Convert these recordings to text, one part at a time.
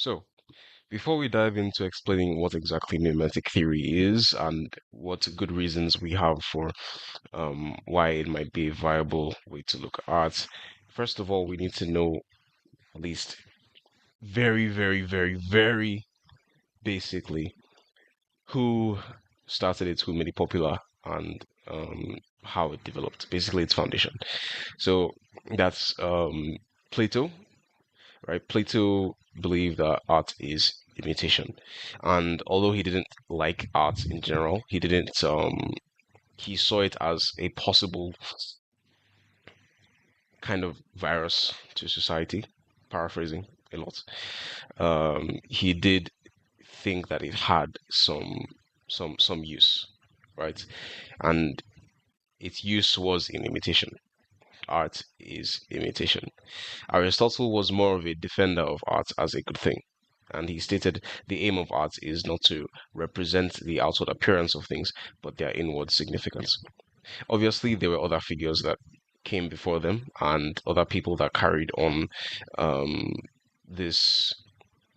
So, before we dive into explaining what exactly mimetic theory is and what good reasons we have for why it might be a viable way to look at art, first of all, we need to know at least very, very, very, very basically who started it, who made it popular, and how it developed. Basically, its foundation. So that's Plato, right? Plato believed that art is imitation, and although he didn't like art in general, he didn't. He saw it as a possible kind of virus to society. Paraphrasing a lot, he did think that it had some use, right? And its use was in imitation. Art is imitation. Aristotle was more of a defender of art as a good thing, and he stated the aim of art is not to represent the outward appearance of things, but their inward significance. Obviously, there were other figures that came before them and other people that carried on um, this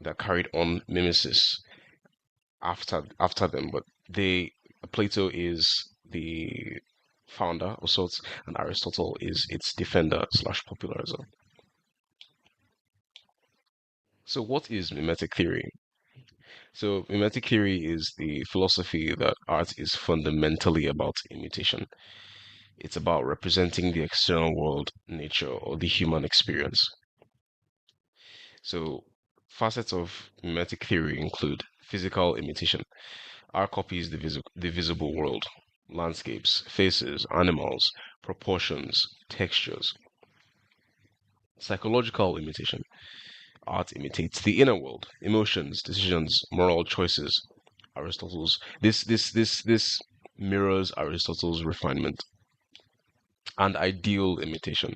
that carried on mimesis after them, but they Plato is the founder of sorts, and Aristotle is its defender slash popularizer. So, what is mimetic theory? So, mimetic theory is the philosophy that art is fundamentally about imitation. It's about representing the external world, nature, or the human experience. So, facets of mimetic theory include physical imitation. Art copies the visible world, landscapes, faces, animals, proportions, textures. Psychological imitation. Art imitates the inner world, emotions, decisions, moral choices. Aristotle's this mirrors Aristotle's refinement. And ideal imitation.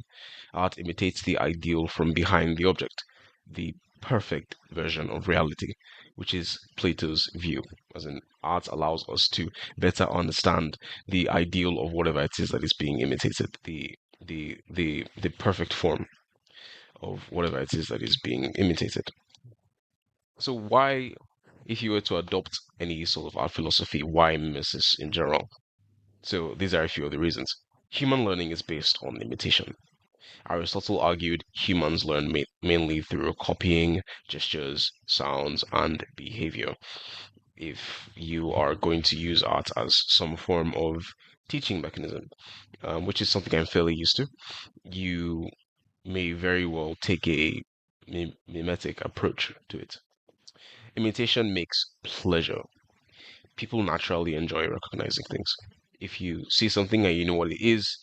Art imitates the ideal from behind the object, the perfect version of reality, which is Plato's view. As in, art allows us to better understand the ideal of whatever it is that is being imitated, the perfect form of whatever it is that is being imitated. So why, if you were to adopt any sort of art philosophy, why mimesis in general? So these are a few of the reasons. Human learning is based on imitation. Aristotle argued humans learn mainly through copying, gestures, sounds, and behavior. If you are going to use art as some form of teaching mechanism, which is something I'm fairly used to, you may very well take a mimetic approach to it. Imitation makes pleasure. People naturally enjoy recognizing things. If you see something and you know what it is,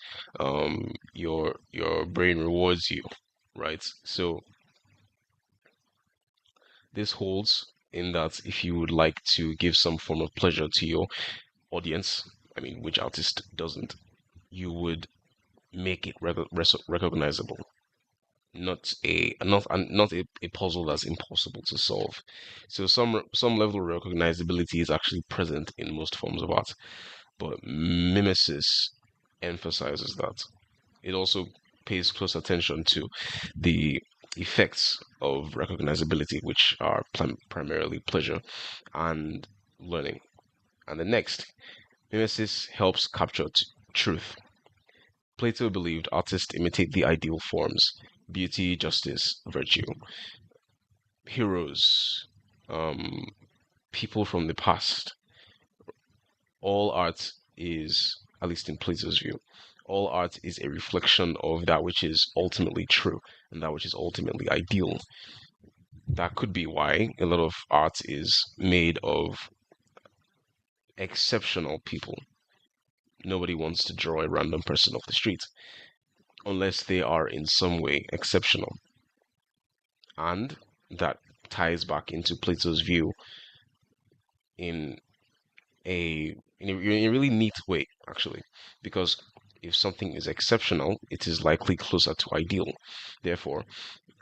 your brain rewards you, right? So this holds in that if you would like to give some form of pleasure to your audience, I mean, which artist doesn't, you would make it recognizable, not a puzzle that's impossible to solve. So some level of recognizability is actually present in most forms of art, but mimesis emphasizes that. It also pays close attention to the effects of recognizability, which are primarily pleasure and learning. And the next, mimesis helps capture truth. Plato believed artists imitate the ideal forms: beauty, justice, virtue, heroes, um, people from the past. All art is, at least in Plato's view, all art is a reflection of that which is ultimately true and that which is ultimately ideal. That could be why a lot of art is made of exceptional people. Nobody wants to draw a random person off the street unless they are in some way exceptional. And that ties back into Plato's view in in a really neat way, actually, because if something is exceptional, it is likely closer to ideal. Therefore,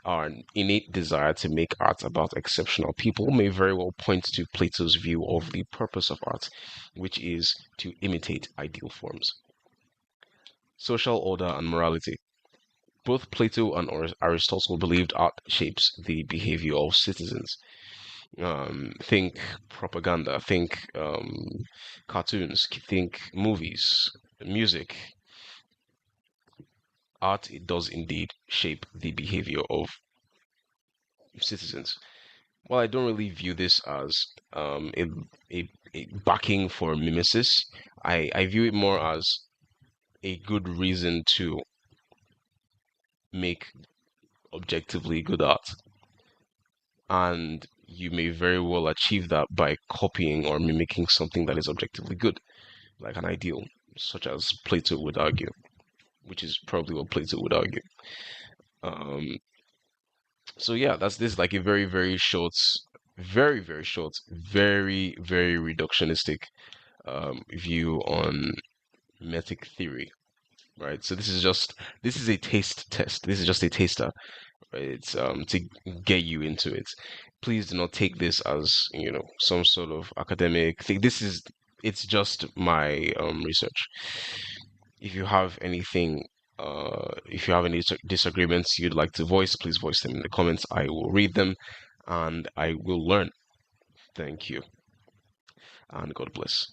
our innate desire to make art about exceptional people may very well point to Plato's view of the purpose of art, which is to imitate ideal forms. Social order and morality. Both Plato and Aristotle believed art shapes the behavior of citizens. Think propaganda, think cartoons, think movies, music. Art, it does indeed shape the behavior of citizens. Well, I don't really view this as a backing for mimesis. I view it more as a good reason to make objectively good art. And you may very well achieve that by copying or mimicking something that is objectively good, like an ideal, such as Plato would argue, which is probably what Plato would argue. Um, so yeah, that's this like a very short, very short, very reductionistic view on metic theory, right? So this is a taste test. This is just a taster. Right? It's to get you into it. Please do not take this as some sort of academic thing. It's just my research. If you have anything, if you have any disagreements you'd like to voice, please voice them in the comments. I will read them, and I will learn. Thank you, and God bless.